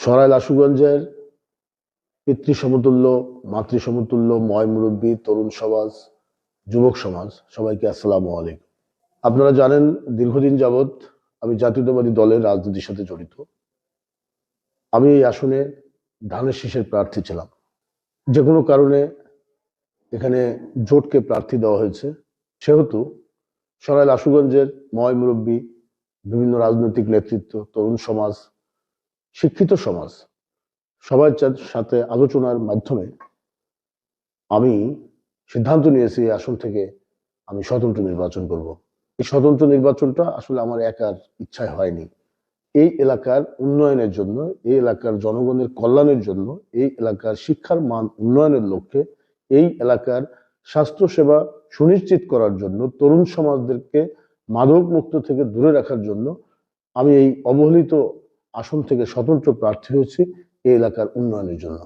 সরাইল আশুগঞ্জের পিতৃ সমতুল্য, মাতৃ সমতুল্য, ময় মুরব্বী, তরুণ সমাজ, যুবক সমাজ, সবাইকে আসসালামু আলাইকুম। আপনারা জানেন দীর্ঘদিন যাবৎ আমি জাতীয়তাবাদী দলের রাজনীতির সাথে জড়িত। আমি এই আসনে ধানের শীষের প্রার্থী ছিলাম। যে কোনো কারণে এখানে জোটকে প্রার্থী দেওয়া হয়েছে, সেহেতু সরাইল আশুগঞ্জের ময় মুরব্বী, বিভিন্ন রাজনৈতিক নেতৃত্ব, তরুণ সমাজ, শিক্ষিত সমাজ সবার সাথে আলোচনার মাধ্যমে আমি সিদ্ধান্ত নিয়েছি এই আসন থেকে আমি স্বতন্ত্র নির্বাচন করব। এই স্বতন্ত্র নির্বাচনটা আসলে আমার একার ইচ্ছায় হয়নি। এই এলাকার উন্নয়নের জন্য, এই এলাকার জনগণের কল্যাণের জন্য, এই এলাকার শিক্ষার মান উন্নয়নের লক্ষ্যে, এই এলাকার স্বাস্থ্যসেবা সুনিশ্চিত করার জন্য, তরুণ সমাজদেরকে মাদক মুক্ত থেকে দূরে রাখার জন্য আমি এই অবহেলিত আসন থেকে স্বতন্ত্র প্রার্থী হয়েছি এই এলাকার উন্নয়নের জন্য।